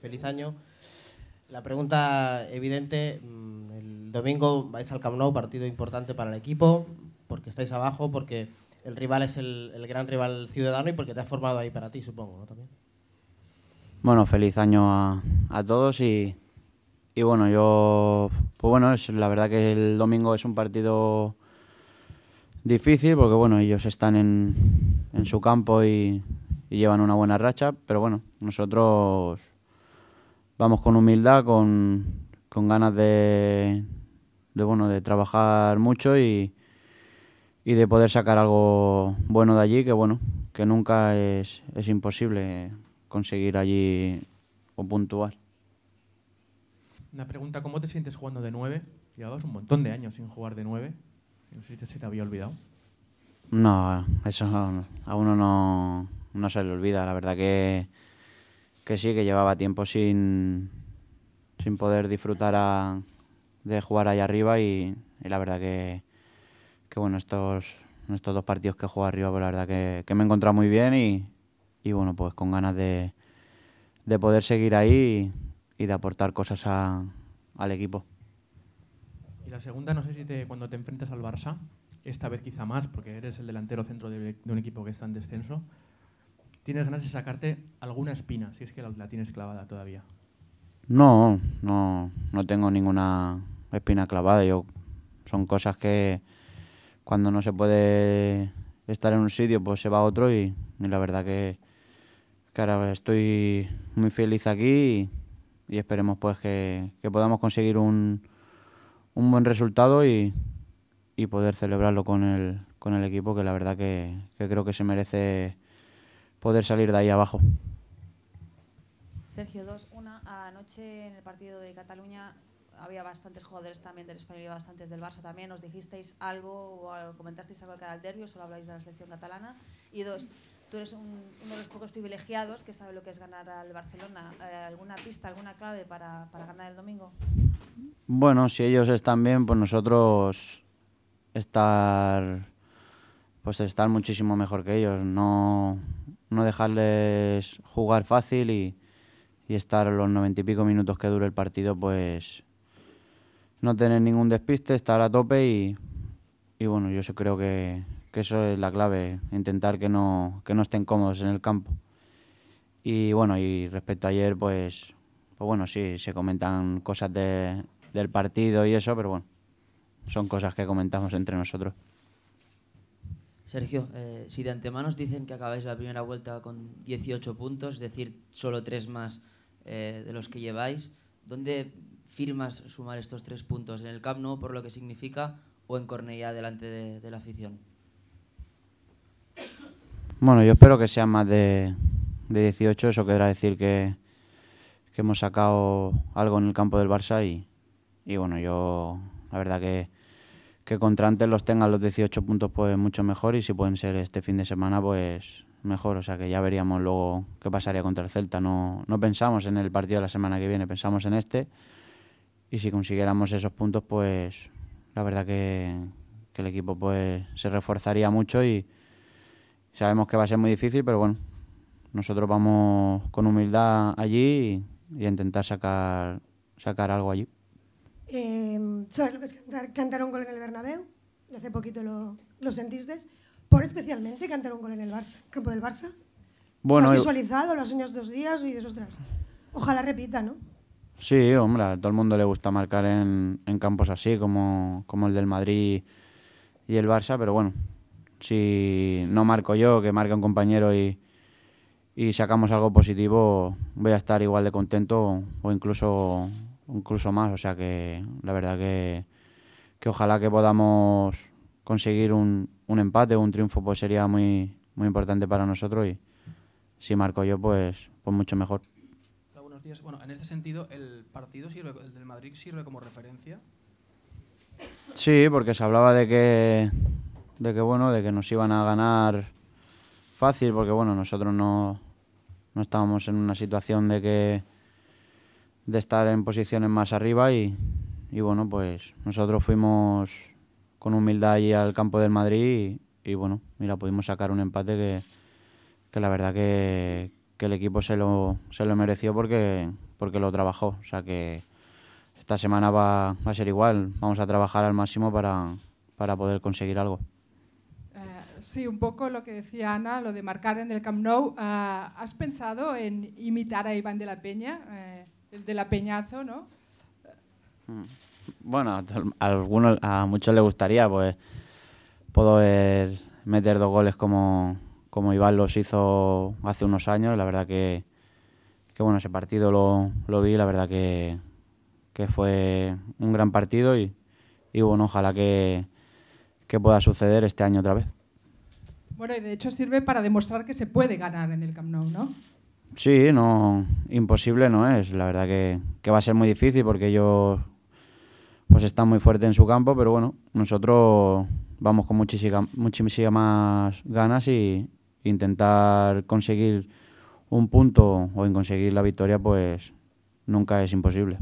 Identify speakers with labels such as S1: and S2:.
S1: feliz año. La pregunta evidente, el domingo vais al Camp Nou, partido importante para el equipo, porque estáis abajo, porque el rival es el gran rival ciudadano y porque te has formado ahí para ti, supongo, ¿no? También.
S2: Bueno, feliz año a todos y bueno, pues bueno, la verdad que el domingo es un partido difícil porque bueno, ellos están en su campo y llevan una buena racha, pero bueno, nosotros vamos con humildad, con ganas de trabajar mucho y de poder sacar algo bueno de allí, que bueno, que nunca es imposible conseguir allí o puntuar.
S3: Una pregunta, ¿cómo te sientes jugando de 9? Llevabas un montón de años sin jugar de 9. No sé si se te había olvidado.
S2: No, eso a uno no se le olvida. La verdad que sí, que llevaba tiempo sin poder disfrutar de jugar ahí arriba y la verdad que bueno, estos 2 partidos que he jugado arriba, pues la verdad que me he encontrado muy bien y bueno, pues con ganas de poder seguir ahí y de aportar cosas al equipo.
S3: Y la segunda, no sé si cuando te enfrentas al Barça, esta vez quizá más, porque eres el delantero centro de un equipo que está en descenso, ¿tienes ganas de sacarte alguna espina, si es que la tienes clavada todavía?
S2: No tengo ninguna espina clavada. Son cosas que cuando no se puede estar en un sitio, pues se va a otro y la verdad que ahora estoy muy feliz aquí y esperemos pues que podamos conseguir un buen resultado y poder celebrarlo con el equipo, que la verdad que creo que se merece poder salir de ahí abajo.
S4: Sergio, 2-1. Anoche en el partido de Cataluña había bastantes jugadores también del Español y bastantes del Barça también. ¿Os dijisteis algo o comentasteis algo de cara al derbi o solo habláis de la selección catalana? Y 2, tú eres uno de los pocos privilegiados que sabe lo que es ganar al Barcelona. ¿Alguna pista, alguna clave para ganar el domingo?
S2: Bueno, si ellos están bien, pues nosotros estar muchísimo mejor que ellos. No dejarles jugar fácil y estar los 90 y pico minutos que dure el partido, pues no tener ningún despiste, estar a tope y bueno, yo creo que eso es la clave, intentar que no estén cómodos en el campo. Y bueno, y respecto a ayer, pues bueno, sí, se comentan cosas del partido y eso, pero bueno, son cosas que comentamos entre nosotros.
S5: Sergio, si de antemano os dicen que acabáis la primera vuelta con 18 puntos, es decir, solo 3 más de los que lleváis, ¿dónde firmas sumar estos 3 puntos? ¿En el Camp Nou por lo que significa o en Cornellá delante de la afición?
S2: Bueno, yo espero que sean más de 18, eso querrá decir que hemos sacado algo en el campo del Barça y bueno, yo la verdad que contra antes los tengan los 18 puntos pues mucho mejor y si pueden ser este fin de semana pues mejor, o sea que ya veríamos luego qué pasaría contra el Celta. No pensamos en el partido de la semana que viene, pensamos en este y si consiguiéramos esos puntos pues la verdad que el equipo pues se reforzaría mucho y sabemos que va a ser muy difícil, pero bueno, nosotros vamos con humildad allí y a intentar sacar algo allí.
S6: ¿Sabes lo que es cantar un gol en el Bernabéu? Hace poquito lo sentisteis. ¿Por especialmente cantar un gol en el Barça, campo del Barça?
S2: Bueno,
S6: ¿Lo has visualizado? ¿Lo has soñado 2 días? Y dices, ostras, ojalá repita, ¿no?
S2: Sí, hombre, a todo el mundo le gusta marcar en campos así, como el del Madrid y el Barça, pero bueno, si no marco yo, que marca un compañero y sacamos algo positivo, voy a estar igual de contento o incluso más, o sea que la verdad que ojalá que podamos conseguir un empate o un triunfo, pues sería muy, muy importante para nosotros y si marco yo, pues mucho mejor.
S7: Buenos días. Bueno, en este sentido, ¿el partido el del Madrid sirve como referencia?
S2: Sí, porque se hablaba de que nos iban a ganar fácil, porque bueno, nosotros no estábamos en una situación de estar en posiciones más arriba y bueno, pues nosotros fuimos con humildad allí al campo del Madrid y bueno, mira, pudimos sacar un empate que la verdad que el equipo se lo mereció porque porque lo trabajó. O sea que esta semana va a ser igual. Vamos a trabajar al máximo para poder conseguir algo.
S8: Sí, un poco lo que decía Ana, lo de marcar en el Camp Nou. ¿Has pensado en imitar a Iván de la Peña, el de la Peñazo, no?
S2: Bueno, a muchos les gustaría pues poder meter 2 goles como Iván los hizo hace unos años. La verdad que bueno, ese partido lo vi, la verdad que fue un gran partido y bueno, ojalá que pueda suceder este año otra vez.
S8: Bueno, y de hecho sirve para demostrar que se puede ganar en el Camp Nou, ¿no?
S2: Sí, no, imposible no es. La verdad que va a ser muy difícil porque ellos pues están muy fuertes en su campo, pero bueno, nosotros vamos con muchísimas ganas y intentar conseguir un punto o en conseguir la victoria pues nunca es imposible.